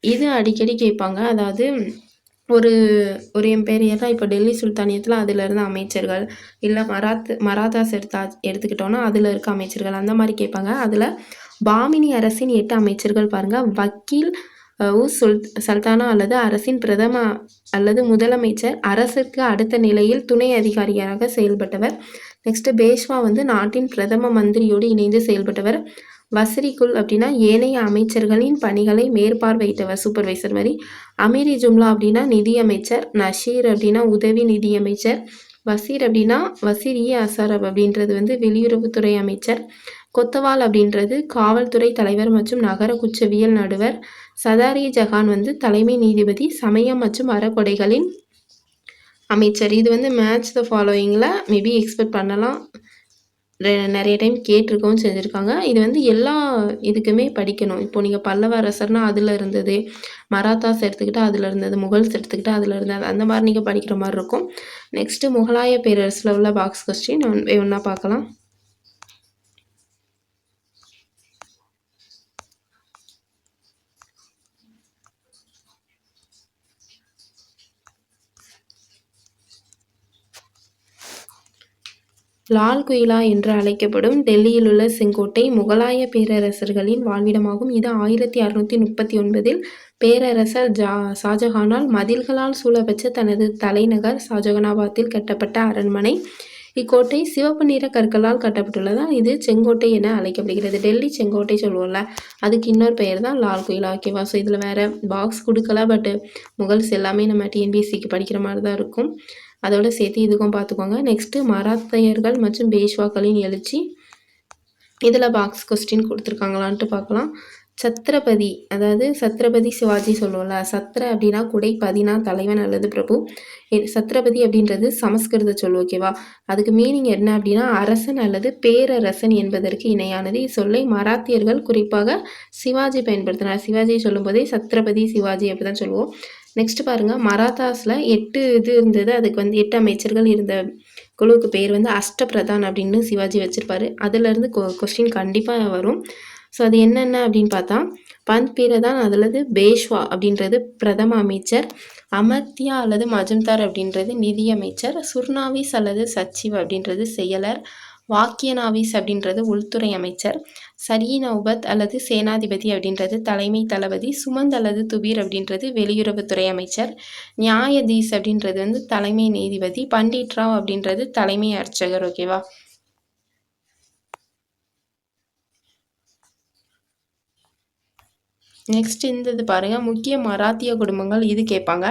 இது அடிக்கடி கேட்பாங்க. அதாவது ஒரு எம்பையர் தான் இப்போ டெல்லி சுல்தானியத்தில் அதில் இருந்த அமைச்சர்கள், இல்லை மராத்தாஸ் எடுத்துக்கிட்டோன்னா அதில் இருக்க அமைச்சர்கள், அந்த மாதிரி கேட்பாங்க. அதில் பாமினி அரசின் 8 அமைச்சர்கள் பாருங்கள். வக்கீல் சல்தானா அல்லது அரசின் பிரதம அல்லது முதலமைச்சர், அரசுக்கு அடுத்த நிலையில் துணை அதிகாரியாக செயல்பட்டவர். நெக்ஸ்ட்டு பேஷ்வா வந்து நாட்டின் பிரதம மந்திரியோடு இணைந்து செயல்பட்டவர். வசரிகுல் அப்படின்னா ஏனைய அமைச்சர்களின் பணிகளை மேற்பார்வையிட்டவர், சூப்பர்வைசர் மாதிரி. அமீரி ஜும்லா அப்படின்னா நிதியமைச்சர். நஷீர் அப்படின்னா உதவி நிதியமைச்சர். வசீர் அப்படின்னா வசீர் அசாரப் அப்படின்றது வந்து வெளியுறவுத்துறை அமைச்சர். கொத்தவால் அப்படின்றது காவல்துறை தலைவர் மற்றும் நகர குற்றவியல் நடுவர். சதாரி ஜஹான் வந்து தலைமை நீதிபதி, சமயம் மற்றும் அறக்கொடைகளின் அமைச்சர். இது வந்து மேட்ச் த ஃபாலோயிங்கில் மேபி எக்ஸ்பெக்ட் பண்ணலாம், நிறைய டைம் கேட்டிருக்கவும் செஞ்சுருக்காங்க. இது வந்து எல்லா இதுக்குமே படிக்கணும். இப்போது நீங்கள் பல்லவ அரசர்னால் அதில் இருந்தது, மராத்தாஸ் எடுத்துக்கிட்டால் அதில் இருந்தது, முகல்ஸ் எடுத்துக்கிட்டால் அதில் இருந்தது, அந்த மாதிரி நீங்கள் படிக்கிற மாதிரி இருக்கும். நெக்ஸ்ட்டு முகலாய பேரரசில் உள்ள பாக்ஸ் கொஸ்டின் ஒன்றா பார்க்கலாம். லால் குயிலா என்று அழைக்கப்படும் டெல்லியில் உள்ள செங்கோட்டை முகலாய பேரரசர்களின் வாழ்விடமாகும். இது 1639இல் பேரரசர் ஷாஜஹானால் மதில்களால் சூழப்பெற்ற தனது தலைநகர் ஷாஜகானாபாத்தில் கட்டப்பட்ட அரண்மனை. இக்கோட்டை சிவப்பு நிற கற்களால் கட்டப்பட்டுள்ளதால் இது செங்கோட்டை என அழைக்கப்படுகிறது. டெல்லி செங்கோட்டை சொல்லுவோம்ல, அதுக்கு இன்னொரு பெயர் தான் லால் குயிலா. ஓகேவா? ஸோ இதில் வேறு பாக்ஸ் கொடுக்கல, பட் முகல்ஸ் எல்லாமே நம்ம டிஎன்பிஎஸ்சிக்கு படிக்கிற மாதிரி தான் இருக்கும். அதோடு சேர்த்து இதுக்கும் பார்த்துக்கோங்க. நெக்ஸ்ட்டு மராத்தையர்கள் மற்றும் பேஷ்வாக்களின் எழுச்சி, இதில் பாக்ஸ் கொஸ்டின் கொடுத்துருக்காங்களான்ட்டு பார்க்கலாம். சத்ரபதி, அதாவது சத்ரபதி சிவாஜி சொல்லுவோம்ல, சத்ர அப்படின்னா குடை, பதினா தலைவன் அல்லது பிரபு. சத்ரபதி அப்படின்றது சமஸ்கிருத சொல். ஓகேவா? அதுக்கு மீனிங் என்ன அப்படின்னா அரசன் அல்லது பேரரசன் என்பதற்கு இணையானது. இச்சொல்லை மராத்தியர்கள் குறிப்பாக சிவாஜி பயன்படுத்தினார். சிவாஜி சொல்லும்போதே சத்ரபதி சிவாஜி அப்படி தான் சொல்லுவோம். நெக்ஸ்ட் பாருங்கள், மராத்தாஸில் 8 இது இருந்தது. அதுக்கு வந்து 8 அமைச்சர்கள் இருந்த குழுவுக்கு பேர் வந்து அஷ்டபிரதான் அப்படின்னு சிவாஜி வச்சுருப்பாரு. அதுலேருந்து கொஸ்டின் கண்டிப்பாக வரும். ஸோ அது என்னென்ன அப்படின்னு பார்த்தா, பந்த் பிரதான் அல்லது பேஷ்வா அப்படின்றது பிரதம அமைச்சர். அமர்த்தியா அல்லது மஜும்தார் அப்படின்றது நிதி அமைச்சர். சுர்னாவிஸ் அல்லது சச்சிவ் அப்படின்றது செயலர். வாக்கியனாவிஸ் அப்படின்றது உள்துறை அமைச்சர். சரியீனௌபத் அல்லது சேனாதிபதி அப்படின்றது தலைமை தளபதி. சுமந்த் அல்லது துபீர் அப்படின்றது வெளியுறவுத்துறை அமைச்சர். நியாயதீஸ் அப்படின்றது வந்து தலைமை நீதிபதி. பண்டிட் ராவ் அப்படின்றது தலைமை அர்ச்சகர். ஓகேவா? நெக்ஸ்ட் இந்த இது பாருங்கள், முக்கிய மராத்திய குடும்பங்கள் இது கேட்பாங்க.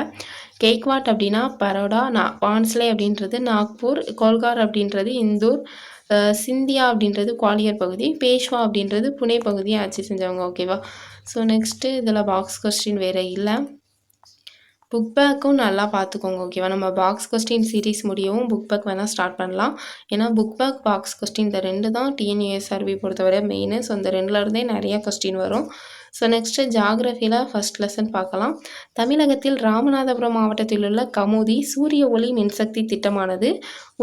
கெய்க்வாட் அப்படின்னா பரோடா, பான்ஸ்லே அப்படின்றது நாக்பூர், கோல்கார் அப்படின்றது இந்தூர், சிந்தியா அப்படின்றது குவாலியர் பகுதி, பேஷ்வா அப்படின்றது புனே பகுதியை ஆட்சி செஞ்சவங்க. ஓகேவா. ஸோ நெக்ஸ்ட்டு இதில் பாக்ஸ் கொஸ்டின் வேறு இல்லை. புக் பேக்கும் நல்லா பார்த்துக்கோங்க. ஓகேவா. நம்ம பாக்ஸ் கொஸ்டின் சீரீஸ் முடியவும் புக் பேக் வேணால் ஸ்டார்ட் பண்ணலாம். ஏன்னா புக் பேக், பாக்ஸ் கொஸ்டின் இந்த 2 தான் டிஎன்யூஎஸ்ஆர்பி பொறுத்தவரை மெயின். ஸோ இந்த 2ல இருந்தே நிறைய கொஸ்டின் வரும். ஸோ நெக்ஸ்ட்டு ஜியாகிரஃபியில் ஃபஸ்ட் லெசன் பார்க்கலாம். தமிழகத்தில் ராமநாதபுரம் மாவட்டத்தில் உள்ள கமுதி சூரிய ஒளி மின்சக்தி திட்டமானது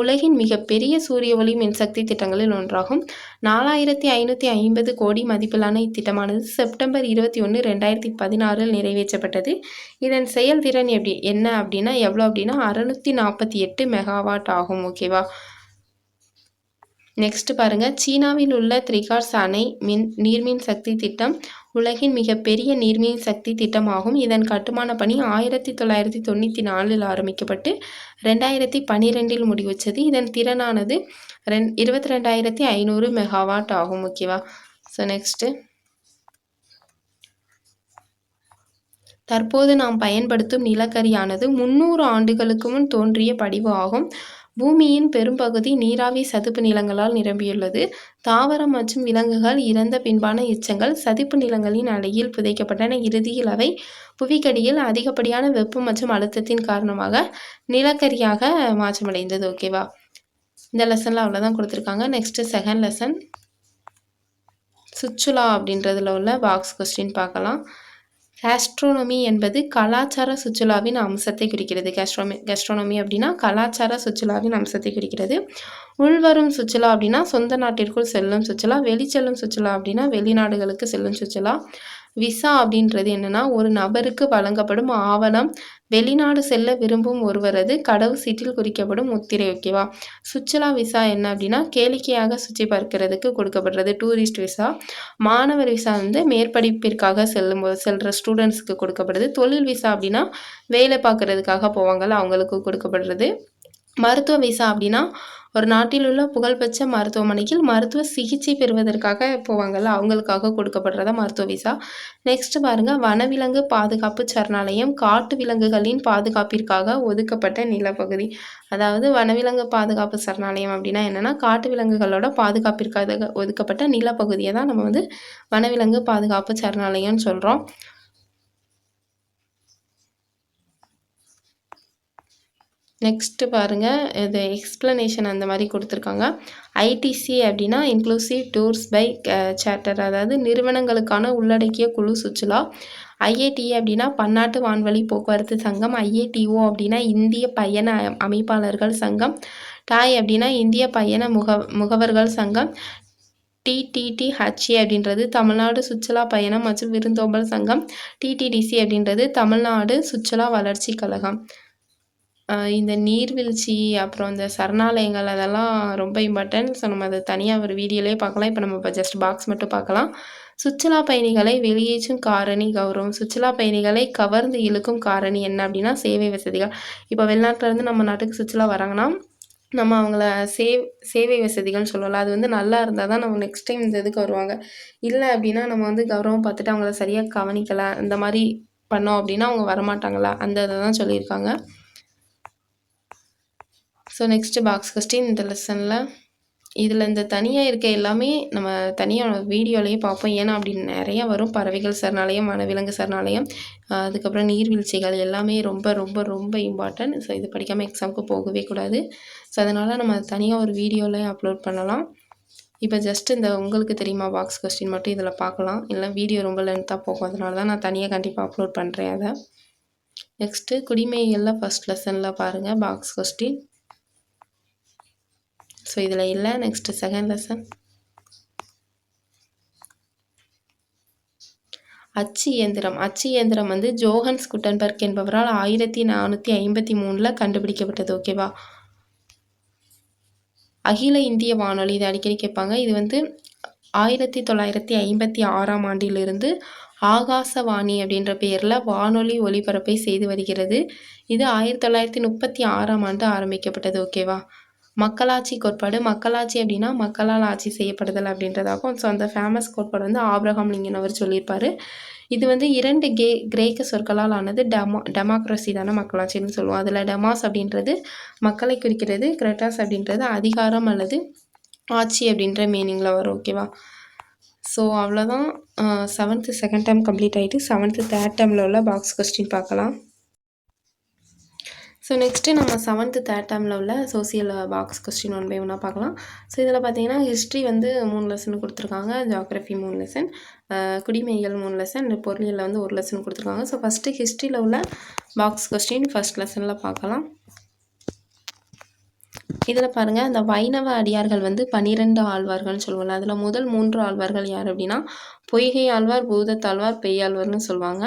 உலகின் மிகப்பெரிய சூரிய ஒளி மின்சக்தி திட்டங்களில் ஒன்றாகும். 4550 கோடி மதிப்பிலான இத்திட்டமானது செப்டம்பர் 21, 2016 நிறைவேற்றப்பட்டது. இதன் செயல்திறன் என்ன அப்படின்னா எவ்வளோ அப்படின்னா 648 மெகாவாட் ஆகும். ஓகேவா. நெக்ஸ்ட் பாருங்க, சீனாவில் உள்ள திரிகார்ஸ் அணை நீர்மின் சக்தி திட்டம் உலகின் மிகப்பெரிய நீர்மின் சக்தி திட்டமாகும். இதன் கட்டுமான பணி 1994 ஆரம்பிக்கப்பட்டு 2012 முடிவுற்றது. இதன் திறனானது 22,500 மெகாவாட் ஆகும். ஓகேவா. ஸோ நெக்ஸ்ட்டு, தற்போது நாம் பயன்படுத்தும் நிலக்கரியானது 300 ஆண்டுகளுக்கு முன் தோன்றிய படிவு ஆகும். பூமியின் பெரும்பகுதி நீராவி சதுப்பு நிலங்களால் நிரம்பியுள்ளது. தாவரம் மற்றும் விலங்குகள் இறந்த பின்பான எச்சங்கள் சதுப்பு நிலங்களின் அடியில் புதைக்கப்பட்டன. இறுதியில் அவை புவிக்கடியில் அதிகப்படியான வெப்பம் மற்றும் அழுத்தத்தின் காரணமாக நிலக்கரியாக மாற்றமடைந்தது. ஓகேவா. இந்த லெசனில் அவ்வளோதான் கொடுத்துருக்காங்க. நெக்ஸ்ட்டு செகண்ட் லெசன் சுற்றுலா அப்படின்றதுல உள்ள பாக்ஸ் கொஸ்டின் பார்க்கலாம். கேஸ்ட்ரோனமி என்பது கலாச்சார சுற்றுலாவின் அம்சத்தை குறிக்கிறது. கேஸ்ட்ரோனமி அப்படின்னா கலாச்சார சுற்றுலாவின் அம்சத்தை குறிக்கிறது. உள்வரும் சுற்றுலா அப்படின்னா சொந்த நாட்டிற்குள் செல்லும் சுற்றுலா. வெளிச்செல்லும் சுற்றுலா அப்படின்னா வெளிநாடுகளுக்கு செல்லும் சுற்றுலா. விசா அப்படின்றது என்னன்னா ஒரு நபருக்கு வழங்கப்படும் ஆவணம். வெளிநாடு செல்ல விரும்பும் ஒருவரது கடவுச்சீட்டில் குறிக்கப்படும் முத்திரை. ஓகேவா. சுற்றுலா விசா என்ன அப்படின்னா கேளிக்கையாக சுற்றி பார்க்கறதுக்கு கொடுக்கப்படுறது டூரிஸ்ட் விசா. மாணவர் விசா மேற்படிப்பிற்காக செல்கிற ஸ்டூடெண்ட்ஸ்க்கு கொடுக்கப்படுது. தொழில் விசா அப்படின்னா வேலை பார்க்குறதுக்காக போவாங்கள்ல அவங்களுக்கு கொடுக்கப்படுறது. மருத்துவ விசா அப்படின்னா ஒரு நாட்டில் உள்ள புகழ்பெற்ற மருத்துவமனையில் மருத்துவ சிகிச்சை பெறுவதற்காக போவாங்கள்ல அவங்களுக்காக கொடுக்கப்படுறதா மருத்துவ விசா. நெக்ஸ்ட் பாருங்க, வனவிலங்கு பாதுகாப்பு சரணாலயம் காட்டு விலங்குகளின் பாதுகாப்பிற்காக ஒதுக்கப்பட்ட நிலப்பகுதி. அதாவது வனவிலங்கு பாதுகாப்பு சரணாலயம் அப்படின்னா என்னன்னா காட்டு விலங்குகளோட பாதுகாப்பிற்காக ஒதுக்கப்பட்ட நிலப்பகுதியை தான் நம்ம வனவிலங்கு பாதுகாப்பு சரணாலயம்னு சொல்கிறோம். நெக்ஸ்ட்டு பாருங்கள், இது எக்ஸ்ப்ளனேஷன் அந்த மாதிரி கொடுத்துருக்காங்க. ஐடிசி அப்படின்னா இன்க்ளூசிவ் டூர்ஸ் பை சார்ட்டர், அதாவது நிறுவனங்களுக்கான உள்ளடக்கிய குழு சுற்றுலா. ஐஏடிஏ அப்படின்னா பன்னாட்டு வான்வழி போக்குவரத்து சங்கம். ஐஏடிஓ அப்படின்னா இந்திய பயண அமைப்பாளர்கள் சங்கம். டாய் அப்படின்னா இந்திய பயண முகவர்கள் சங்கம். டிடிடிஹெச்ஏ அப்படின்றது தமிழ்நாடு சுற்றுலா பயணம் மற்றும் விருந்தோம்பல் சங்கம். டிடிடிசி அப்படின்றது தமிழ்நாடு சுற்றுலா வளர்ச்சி கழகம். இந்த நீர்வீழ்ச்சி அப்புறம் இந்த சரணாலயங்கள் அதெல்லாம் ரொம்ப இம்பார்ட்டன்ட். ஸோ நம்ம அதை தனியாக ஒரு வீடியோலேயே பார்க்கலாம். இப்போ ஜஸ்ட் பாக்ஸ் மட்டும் பார்க்கலாம். சுற்றுலா பயணிகளை வெளியேற்றும் காரணி கௌரவம். சுற்றுலா பயணிகளை கவர்ந்து இழுக்கும் காரணி என்ன அப்படின்னா சேவை வசதிகள். இப்போ வெளிநாட்டிலேருந்து நம்ம நாட்டுக்கு சுற்றுலா வராங்கன்னா நம்ம அவங்கள சேவை வசதிகள்னு சொல்லலாம். அது நல்லா இருந்தால் தான் நம்ம நெக்ஸ்ட் டைம் இந்த இதுக்கு வருவாங்க. இல்லை அப்படின்னா நம்ம கௌரவம் பார்த்துட்டு அவங்கள சரியாக கவனிக்கலை இந்த மாதிரி பண்ணோம் அப்படின்னா அவங்க வரமாட்டாங்களா, அந்த இதை தான் சொல்லியிருக்காங்க. ஸோ நெக்ஸ்ட்டு பாக்ஸ் கொஸ்டின் இந்த லெசனில் இதில் இந்த தனியாக இருக்க எல்லாமே நம்ம தனியாக வீடியோலேயே பார்ப்போம். ஏன்னா அப்படி நிறையா வரும். பறவைகள் சரணாலயம், வனவிலங்கு சரணாலயம், அதுக்கப்புறம் நீர்வீழ்ச்சிகள் எல்லாமே ரொம்ப ரொம்ப ரொம்ப இம்பார்ட்டன்ட். ஸோ இது படிக்காமல் எக்ஸாமுக்கு போகவே கூடாது. ஸோ அதனால் நம்ம தனியாக ஒரு வீடியோவில் அப்லோட் பண்ணலாம். இப்போ ஜஸ்ட் இந்த உங்களுக்கு தெரியுமா பாக்ஸ் கொஸ்டின் மட்டும் இதில் பார்க்கலாம். இல்லை வீடியோ ரொம்ப லென்த்தாக போகும். அதனால தான் நான் தனியாக கண்டிப்பாக அப்லோட் பண்ணுறேன் அதை. நெக்ஸ்ட்டு குடிமையியலில் ஃபஸ்ட் லெசனில் பாருங்கள் பாக்ஸ் கொஸ்டின். ஸோ இதில் இல்லை. நெக்ஸ்ட்டு செகண்ட் லெசன் அச்சு இயந்திரம். அச்சு இயந்திரம் ஜோஹன்ஸ் குட்டன்பர்க் என்பவரால் 1453 கண்டுபிடிக்கப்பட்டது. ஓகேவா. அகில இந்திய வானொலி, இது அடிக்கடி கேட்பாங்க. இது 1956 ஆண்டிலிருந்து ஆகாசவாணி அப்படின்ற பெயரில் வானொலி ஒலிபரப்பை செய்து வருகிறது. இது 1936 ஆண்டு ஆரம்பிக்கப்பட்டது. ஓகேவா. மக்களாட்சி கோட்பாடு. மக்களாட்சி அப்படின்னா மக்களால் ஆட்சி செய்யப்படுதல் அப்படின்றதாகும். ஸோ அந்த ஃபேமஸ் கோட்பாடு வந்து ஆப்ரஹாம் லிங்கன் அவர் சொல்லியிருப்பார். இது வந்து 2 கிரேக்க சொற்களால் ஆனது. டெமோக்ரஸி தானே மக்களாட்சின்னு சொல்லுவோம். அதில் டெமாஸ் அப்படின்றது மக்களை குறிக்கிறது, கிரெட்டாஸ் அப்படின்றது அதிகாரம் அல்லது ஆட்சி அப்படின்ற மீனிங்கில் வரும். ஓகேவா? ஸோ அவ்வளோதான். 7th செகண்ட் டேர்ம் கம்ப்ளீட் ஆகிட்டு 7th தேர்ட் டேர்மில் உள்ள பாக்ஸ் கொஸ்டின் பார்க்கலாம். ஸோ நெக்ஸ்ட்டு நம்ம 7th தேர்ட் டேர்மில் உள்ள சோசியல் பாக்ஸ் கொஸ்டின் 1 by 1 பார்க்கலாம். ஸோ இதில் பார்த்தீங்கன்னா ஹிஸ்ட்ரி வந்து 3 லெசன் கொடுத்துருக்காங்க, ஜியாகிரஃபி 3 லெசன், குடிமையியல் 3 லெசன், பொருளியலில் வந்து 1 லெசன் கொடுத்துருக்காங்க. ஸோ ஃபஸ்ட்டு ஹிஸ்ட்ரியில் உள்ள பாக்ஸ் கொஸ்டின் ஃபஸ்ட் லெசனில் பார்க்கலாம். இதில் பாருங்கள், அந்த வைணவ அடியார்கள் வந்து 12 ஆழ்வார்கள்னு சொல்லுவாங்க. அதில் முதல் 3 ஆழ்வார்கள் யார் அப்படின்னா பொய்கை ஆழ்வார், பூதத்தாழ்வார், பெய்யாழ்வார்னு சொல்லுவாங்க.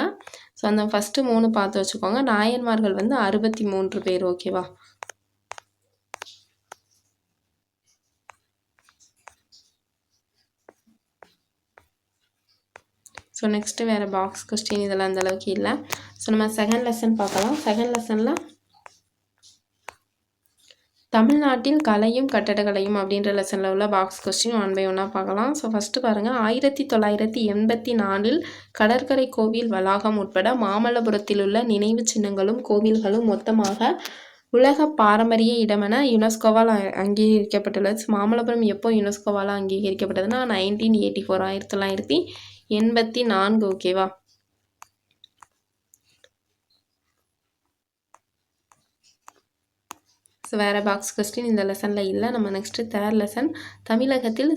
ஸோ அந்த ஃபஸ்ட்டு 3 பார்த்து வச்சுக்கோங்க. நாயன்மார்கள் வந்து 63 பேர். ஓகேவா? ஸோ நெக்ஸ்ட்டு வேறு பாக்ஸ் கொஸ்டின் இதில் அந்தளவுக்கு இல்லை. ஸோ நம்ம செகண்ட் லெசன் பார்க்கலாம். செகண்ட் லெசனில் தமிழ்நாட்டில் கலையும் கட்டடக்கலையும் அப்படின்ற லெசனில் உள்ள பாக்ஸ் கொஸ்டின் 1 by 1 பார்க்கலாம். ஸோ ஃபஸ்ட்டு பாருங்கள், 1984 கடற்கரை கோவில் வளாகம் உட்பட மாமல்லபுரத்தில் உள்ள நினைவு சின்னங்களும் கோவில்களும் மொத்தமாக உலக பாரம்பரிய இடமென யுனெஸ்கோவால் அங்கீகரிக்கப்பட்டுள்ளது. மாமல்லபுரம் எப்போ யுனெஸ்கோவால் அங்கீகரிக்கப்பட்டதுன்னா 1984, 1984. ஓகேவா? ஸோ வேறு பாக்ஸ் கொஸ்டின் இந்த லெசனில் இல்லை. நம்ம நெக்ஸ்ட்டு தேர்ட் லெசன், தமிழகத்தில்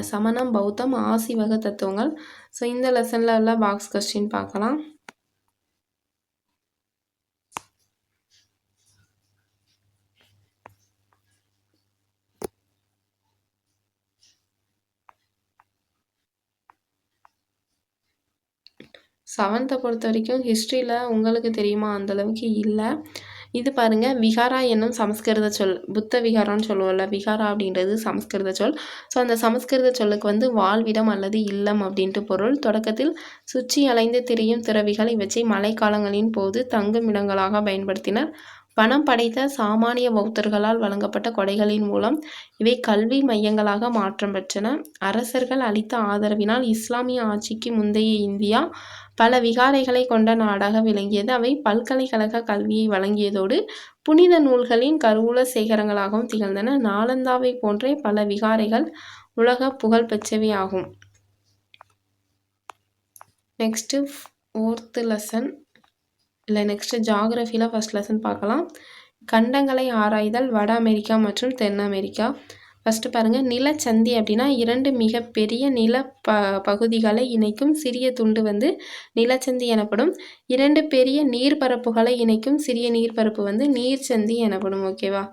சமணம், பௌத்தம், ஆசிவக தத்துவங்கள். ஸோ இந்த லெசனில் உள்ள பாக்ஸ் கொஸ்டின் பார்க்கலாம். செவன்த்தை பொறுத்த வரைக்கும் ஹிஸ்ட்ரியில் உங்களுக்கு தெரியுமா அந்தளவுக்கு இல்லை. இது பாருங்கள், விகாரா என்னும் சமஸ்கிருத சொல். புத்த விகாரான்னு சொல்லுவோம்ல, விகாரா அப்படின்றது சமஸ்கிருத சொல். ஸோ அந்த சமஸ்கிருத சொல்லுக்கு வந்து வாழ்விடம் அல்லது இல்லம் அப்படின்ட்டு பொருள். தொடக்கத்தில் சுற்றி அலைந்து திரியும் துறவிகள் இவற்றை மழைக்காலங்களின் போது தங்கும் இடங்களாக பயன்படுத்தினர். பணம் படைத்த சாமானிய பௌத்தர்களால் வழங்கப்பட்ட கொடைகளின் மூலம் இவை கல்வி மையங்களாக மாற்றம் பெற்றன. அரசர்கள் அளித்த ஆதரவினால் இஸ்லாமிய ஆட்சிக்கு முந்தைய இந்தியா பல விகாரைகளை கொண்ட நாடாக விளங்கியது. அவை பல்கலைக்கழக கல்வியை வழங்கியதோடு புனித நூல்களின் கருவூல சேகரங்களாகவும் திகழ்ந்தன. நாலந்தாவை போன்றே பல விகாரைகள் உலக புகழ் பெற்றவை ஆகும். நெக்ஸ்ட்டு 4th லெசன் இல்லை, நெக்ஸ்ட்டு ஜியாகிரஃபியில் ஃபஸ்ட் லெசன் பார்க்கலாம். கண்டங்களை ஆராய்தல், வட அமெரிக்கா மற்றும் தென் அமெரிக்கா. ஃபஸ்ட்டு பாருங்கள், நிலச்சந்தி அப்படின்னா 2 மிகப்பெரிய நில பகுதிகளை இணைக்கும் சிறிய துண்டு வந்து நிலச்சந்தி எனப்படும். 2 பெரிய நீர்பரப்புகளை இணைக்கும் சிறிய நீர்பரப்பு வந்து நீர்ச்சந்தி எனப்படும். ஓகேவா?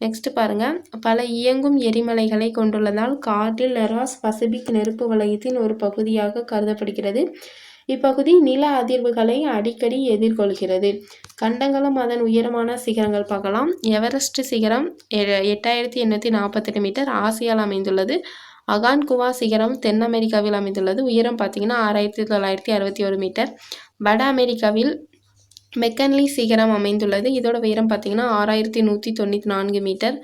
நெக்ஸ்ட்டு பாருங்கள், பல இயங்கும் எரிமலைகளை கொண்டுள்ளதால் காற்றில் நெராஸ் பசிபிக் நெருப்பு வலயத்தின் ஒரு பகுதியாக கருதப்படுகிறது. இப்பகுதி நில அதிர்வுகளை அடிக்கடி எதிர்கொள்கிறது. கண்டங்களும் அதன் உயரமான சிகரங்கள் பார்க்கலாம். எவரெஸ்ட் சிகரம் 8848 மீட்டர் ஆசியாவில் அமைந்துள்ளது. அகான்குவா சிகரம் தென் அமெரிக்காவில் அமைந்துள்ளது. உயரம் பார்த்திங்கன்னா 6961 மீட்டர். வட அமெரிக்காவில் மெக்கன்லி சிகரம் அமைந்துள்ளது. இதோட உயரம் பார்த்திங்கன்னா 6194 மீட்டர்.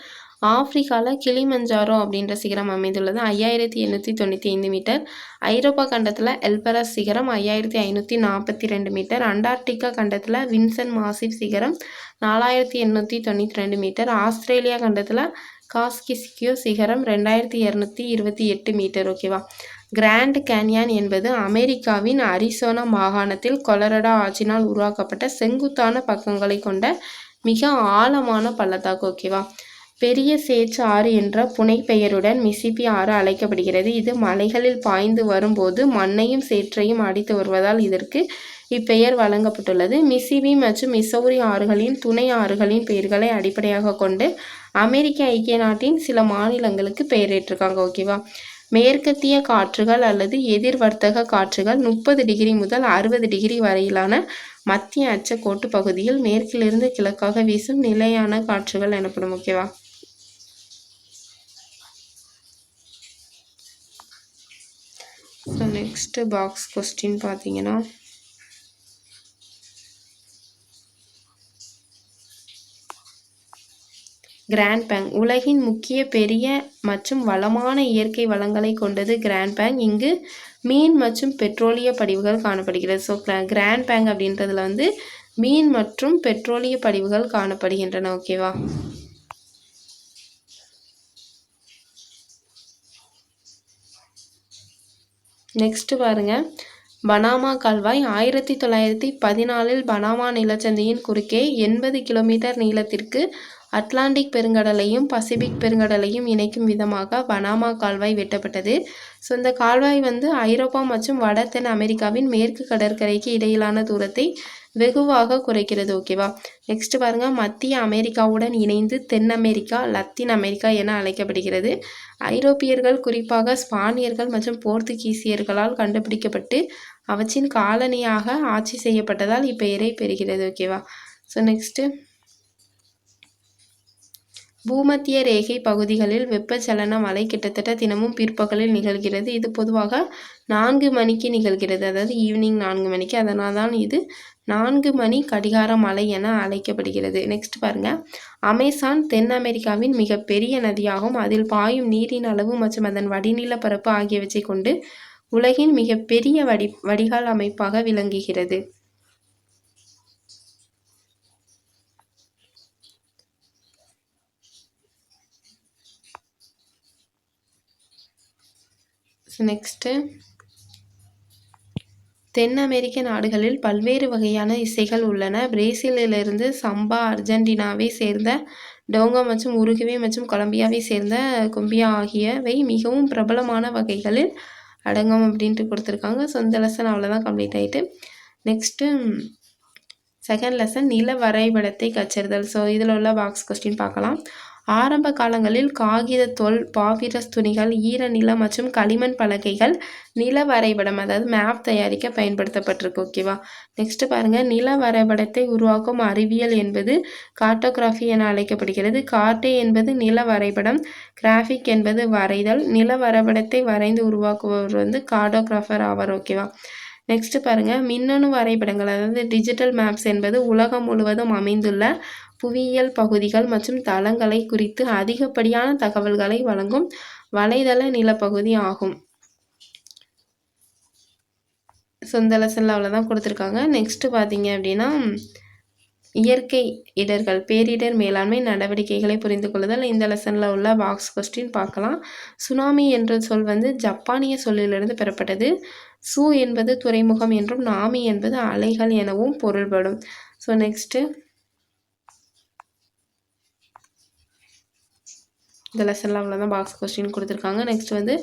ஆப்பிரிக்காவில் கிளிமஞ்சாரோ அப்படின்ற சிகரம் அமைந்துள்ளது. 5895 மீட்டர். ஐரோப்பா கண்டத்தில் எல்பரஸ் சிகரம் 5542 மீட்டர். அண்டார்டிகா கண்டத்தில் வின்சன் மாசிவ் சிகரம் 4892 மீட்டர். ஆஸ்திரேலியா கண்டத்தில் காஸ்கிஸ்கியோ சிகரம் 2228 மீட்டர். ஓகேவா? கிராண்ட் கேன்யான் என்பது அமெரிக்காவின் அரிசோனா மாகாணத்தில் கொலரடோ ஆற்றினால் உருவாக்கப்பட்ட செங்குத்தான பக்கங்களை கொண்ட மிக ஆழமான பள்ளத்தாக்கு. ஓகேவா? பெரிய சேற்று ஆறு என்ற புனைப்பெயருடன் மிசிப்பி ஆறு அழைக்கப்படுகிறது. இது மலைகளில் பாய்ந்து வரும்போது மண்ணையும் சேற்றையும் அடித்து வருவதால் இதற்கு இப்பெயர் வழங்கப்பட்டுள்ளது. மிசிப்பி மற்றும் மிசௌரி ஆறுகளின் துணை ஆறுகளின் பெயர்களை அடிப்படையாக கொண்டு அமெரிக்க ஐக்கிய நாட்டின் சில மாநிலங்களுக்கு பெயரிட்டிருக்காங்க. ஓகேவா? மேற்கத்திய காற்றுகள் அல்லது எதிர் வர்த்தக காற்றுகள் 30 டிகிரி முதல் 60 டிகிரி வரையிலான மத்திய அச்சக்கோட்டு பகுதியில் மேற்கிலிருந்து கிழக்காக வீசும் நிலையான காற்றுகள் எனப்படும். ஓகேவா? ஸோ நெக்ஸ்ட்டு பாக்ஸ் கொஸ்டின் பார்த்தீங்கன்னா, கிராண்ட் பேங்க் உலகின் முக்கிய பெரிய மற்றும் வளமான இயற்கை வளங்களை கொண்டது கிராண்ட் பேங்க். இங்கு மீன் மற்றும் பெட்ரோலிய படிவுகள் காணப்படுகிறது. ஸோ கிராண்ட் பேங்க் அப்படின்றதுல வந்து மீன் மற்றும் பெட்ரோலிய படிவுகள் காணப்படுகின்றன. ஓகேவா? நெக்ஸ்ட் பாருங்க, பனாமா கால்வாய் 1914 பனாமா நிலச்சந்தியின் குறுக்கே 80 கிலோமீட்டர் நீளத்திற்கு அட்லாண்டிக் பெருங்கடலையும் பசிபிக் பெருங்கடலையும் இணைக்கும் விதமாக பனாமா கால்வாய் வெட்டப்பட்டது. ஸோ இந்த கால்வாய் வந்து ஐரோப்பா மற்றும் வட தென் அமெரிக்காவின் மேற்கு கடற்கரைக்கு இடையிலான தூரத்தை வெகுவாக குறைக்கிறது. ஓகேவா? நெக்ஸ்ட் பாருங்க, மத்திய அமெரிக்காவுடன் இணைந்து தென் அமெரிக்கா லத்தீன் அமெரிக்கா என அழைக்கப்படுகிறது. ஐரோப்பியர்கள் குறிப்பாக ஸ்பானியர்கள் மற்றும் போர்த்துகீசியர்களால் கண்டுபிடிக்கப்பட்டு அவற்றின் காலனியாக ஆட்சி செய்யப்பட்டதால் இப்பெயரை பெறுகிறது. ஓகேவா? ஸோ நெக்ஸ்ட்டு, பூமத்திய ரேகை பகுதிகளில் வெப்பச்சலன மழை கிட்டத்தட்ட தினமும் பிற்பகலில் நிகழ்கிறது. இது பொதுவாக 4 மணிக்கு நிகழ்கிறது, அதாவது ஈவினிங் 4 மணிக்கு. அதனால் தான் இது 4 மணி கடிகார மழை என அழைக்கப்படுகிறது. நெக்ஸ்ட் பாருங்க, அமேசான் தென் அமெரிக்காவின் மிகப்பெரிய நதியாகும். அதில் பாயும் நீரின் அளவு மற்றும் அதன் வடிநில பரப்பு ஆகியவற்றை கொண்டு உலகின் மிகப்பெரிய வடிகால் அமைப்பாக விளங்குகிறது. நெக்ஸ்ட்டு, தென் அமெரிக்க நாடுகளில் பல்வேறு வகையான இசைகள் உள்ளன. பிரேசிலிலிருந்து சம்பா, அர்ஜென்டினாவை சேர்ந்த டோங்கோ மற்றும் உருகுவே மற்றும் கொலம்பியாவை சேர்ந்த கும்பியா ஆகியவை மிகவும் பிரபலமான வகைகளில் அடங்கும் அப்படின்ட்டு கொடுத்துருக்காங்க. ஸோ இந்த லெசன் அவ்வளோதான், கம்ப்ளீட் ஆகிட்டு. நெக்ஸ்ட்டு செகண்ட் லெசன் நில வரைபடத்தை கற்றறிதல். ஸோ இதில் உள்ள பாக்ஸ் கொஸ்டின் பார்க்கலாம். ஆரம்ப காலங்களில் காகித தோல், பாபிரஸ் துணிகள், ஈர நிலம் மற்றும் களிமண் பலகைகள் நில வரைபடம் அதாவது மேப் தயாரிக்க பயன்படுத்தப்பட்டிருக்கு. ஓகேவா? நெக்ஸ்ட் பாருங்க, நில வரைபடத்தை உருவாக்கும் அறிவியல் என்பது கார்ட்டோகிராஃபி என அழைக்கப்படுகிறது. கார்ட்டே என்பது நில வரைபடம், கிராஃபிக் என்பது வரைதல். நில வரைபடத்தை வரைந்து உருவாக்குபவர் வந்து கார்ட்டோகிராஃபர் ஆவார். ஓகேவா? நெக்ஸ்ட் பாருங்க, மின்னணு வரைபடங்கள் அதாவது டிஜிட்டல் மேப்ஸ் என்பது உலகம் முழுவதும் அமைந்துள்ள புவியியல் பகுதிகள் மற்றும் தளங்களை குறித்து அதிகப்படியான தகவல்களை வழங்கும் வலைதள நிலப்பகுதி ஆகும். ஸோ இந்த லெசனில் அவ்வளோதான் கொடுத்துருக்காங்க. நெக்ஸ்ட் பார்த்தீங்க அப்படின்னா, இயற்கை இடர்கள், பேரிடர் மேலாண்மை நடவடிக்கைகளை புரிந்து கொள்ளுதல். இந்த லெசனில் உள்ள பாக்ஸ் கொஸ்டின் பார்க்கலாம். சுனாமி என்ற சொல் வந்து ஜப்பானிய சொல்லிலிருந்து பெறப்பட்டது. சு என்பது துறைமுகம் என்றும் நாமி என்பது அலைகள் எனவும் பொருள்படும். ஸோ நெக்ஸ்ட்டு, இந்த லெசனில் அவ்வளோதான் பாக்ஸ் கொஸ்டின் கொடுத்துருக்காங்க. நெக்ஸ்ட் வந்து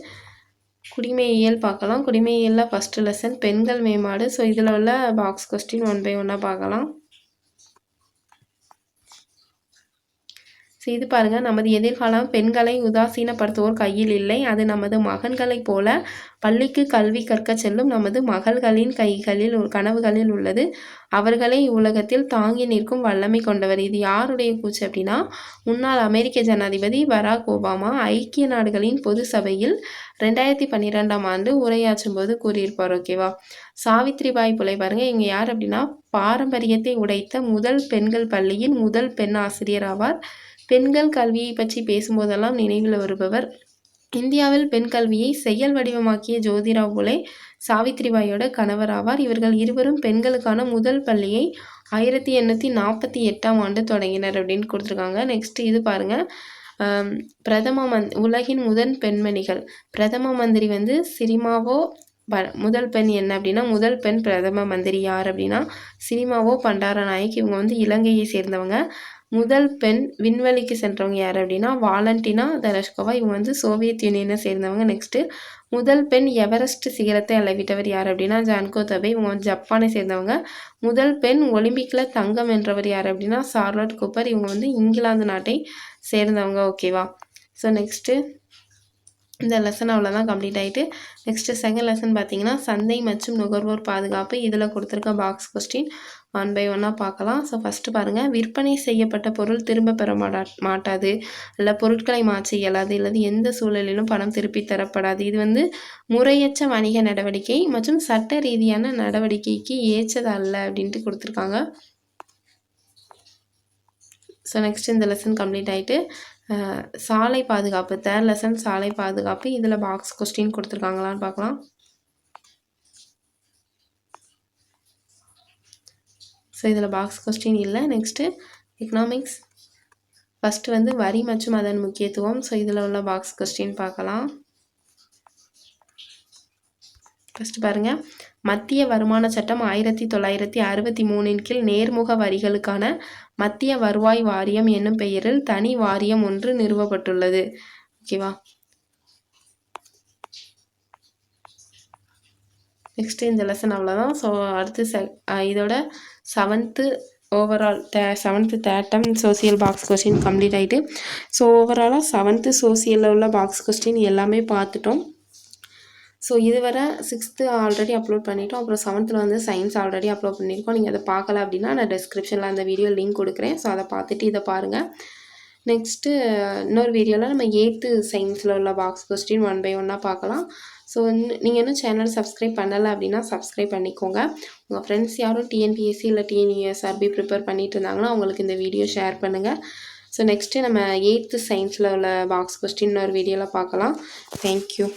குடிமையியல் பார்க்கலாம். குடிமையியலில் ஃபஸ்ட்டு லெசன் பெண்கள் மேம்பாடு. ஸோ இதில் உள்ள பாக்ஸ் கொஸ்டின் 1 by 1 பார்க்கலாம். ஸோ இது பாருங்கள், நமது எதிர்காலம் பெண்களை உதாசீனப்படுத்துவோர் கையில் இல்லை. அது நமது மகன்களைப் போல பள்ளிக்கு கல்வி கற்க செல்லும் நமது மகள்களின் கைகளில் கனவுகளில் உள்ளது. அவர்களை உலகத்தில் தாங்கி நிற்கும் வல்லமை கொண்டவர். இது யாருடைய கூச்சு அப்படின்னா, முன்னாள் அமெரிக்க ஜனாதிபதி பராக் ஒபாமா ஐக்கிய நாடுகளின் பொது சபையில் 2012ஆம் ஆண்டு உரையாற்றும் போது கூறியிருப்பார். ஓகேவா? சாவித்ரிபாய் புலே பாருங்க, இவங்க யார் அப்படின்னா பாரம்பரியத்தை உடைத்த முதல் பெண்கள் பள்ளியின் முதல் பெண் ஆசிரியர் ஆவார். பெண்கள் கல்வியை பற்றி பேசும்போதெல்லாம் நினைவில் வருபவர். இந்தியாவில் பெண் கல்வியை செயல் வடிவமாக்கிய ஜோதிராவ் புலே சாவித்ரிபாயோட கணவர் ஆவார். இவர்கள் இருவரும் பெண்களுக்கான முதல் பள்ளியை 1848ஆம் ஆண்டு தொடங்கினர் அப்படின்னு கொடுத்துருக்காங்க. நெக்ஸ்ட் இது பாருங்க, உலகின் முதல் பெண்மணிகள். பிரதம மந்திரி வந்து சிரிமாவோ முதல் பெண் என்ன அப்படின்னா, முதல் பெண் பிரதம மந்திரி யார் அப்படின்னா சிரிமாவோ பண்டாரநாயக். இவங்க வந்து இலங்கையை சேர்ந்தவங்க. முதல் பெண் விண்வெளிக்கு சென்றவங்க யார் அப்படின்னா வாலண்டினா தெரஷ்கோவா. இவங்க வந்து சோவியத் யூனியனை சேர்ந்தவங்க. நெக்ஸ்ட்டு, முதல் பெண் எவரெஸ்ட் சிகரத்தை அளவிட்டவர் யார் அப்படின்னா ஜான்கோ தபே. இவங்க வந்து ஜப்பானை சேர்ந்தவங்க. முதல் பெண் ஒலிம்பிக்கில் தங்கம் வென்றவர் யார் அப்படின்னா சார்லட் கூப்பர். இவங்க வந்து இங்கிலாந்து நாட்டை சேர்ந்தவங்க. ஓகேவா? ஸோ நெக்ஸ்ட்டு, இந்த லெசன் அவ்வளோதான், கம்ப்ளீட் ஆகிட்டு. நெக்ஸ்ட்டு செகண்ட் லெசன் பார்த்தீங்கன்னா சந்தை மற்றும் நுகர்வோர் பாதுகாப்பு. இதில் கொடுத்துருக்க பாக்ஸ் கொஸ்டின் 1 by 1 பார்க்கலாம். ஸோ ஃபஸ்ட்டு பாருங்கள், விற்பனை செய்யப்பட்ட பொருள் திரும்ப பெற மாட்டாது, இல்லை பொருட்களை மாற்ற இயலாது, இல்லது எந்த சூழலிலும் பணம் திருப்பி தரப்படாது. இது வந்து முறையற்ற வணிக நடவடிக்கை மற்றும் சட்ட ரீதியான நடவடிக்கைக்கு ஏற்றது அல்ல அப்படின்ட்டு கொடுத்துருக்காங்க. ஸோ நெக்ஸ்ட் இந்த லெசன் கம்ப்ளீட் ஆகிட்டு சாலை பாதுகாப்பு 3rd லெசன் சாலை பாதுகாப்பு. இதில் பாக்ஸ் கொஸ்டின் கொடுத்துருக்காங்களான்னு பார்க்கலாம். ஸோ இதில் பாக்ஸ் கொஸ்டின் இல்லை. நெக்ஸ்ட்டு எக்கனாமிக்ஸ் ஃபஸ்ட்டு வந்து வரி மற்றும் அதன் முக்கியத்துவம். ஸோ இதில் உள்ள பாக்ஸ் கொஸ்டின் பார்க்கலாம். ஃபஸ்ட்டு பாருங்கள், மத்திய வருமான சட்டம் 1963 கீழ் நேர்முக வரிகளுக்கான மத்திய வருவாய் வாரியம் என்னும் பெயரில் தனி வாரியம் ஒன்று நிறுவப்பட்டுள்ளது. ஓகேவா. நெக்ஸ்ட்டு இந்த லெசன் அவ்வளோதான். ஸோ அடுத்து இதோட 7th ஓவரால் 7th தேட்டம் சோசியல் பாக்ஸ் கொஸ்டின் கம்ப்ளீட் ஆகிட்டு. ஸோ ஓவராலாக 7th சோசியலில் உள்ள பாக்ஸ் கொஸ்டின் எல்லாமே பார்த்துட்டோம். ஸோ இதுவரை 6th ஆல்ரெடி அப்லோட் பண்ணிட்டோம். அப்புறம் 7th வந்து சயின்ஸ் ஆல்ரெடி அப்லோட் பண்ணியிருக்கோம். நீங்கள் அதை பார்க்கல அப்படின்னா நான் டிஸ்கிரிப்ஷனில் அந்த வீடியோ லிங்க் கொடுக்குறேன். ஸோ அதை பார்த்துட்டு இதை பாருங்கள். நெக்ஸ்ட்டு இன்னொரு வீடியோவில் நம்ம 8th சயின்ஸில் உள்ள பாக்ஸ் கொஸ்டின் 1 by 1 பார்க்கலாம். ஸோ நீங்கள் இன்னும் சேனல் சப்ஸ்கிரைப் பண்ணலை அப்படின்னா சப்ஸ்கிரைப் பண்ணிக்கோங்க. உங்கள் ஃப்ரெண்ட்ஸ் யாரும் டிஎன்பிஎஸ்சி இல்லை டிஎன்யூஎஸ்ஆர்பி ப்ரிப்பேர் பண்ணிட்டு இருந்தாங்கன்னா அவங்களுக்கு இந்த வீடியோ ஷேர் பண்ணுங்கள். ஸோ நெக்ஸ்ட்டு நம்ம 8th சயின்ஸில் உள்ள பாக்ஸ் கொஸ்டின் ஒரு வீடியோவில் பார்க்கலாம். தேங்க்யூ.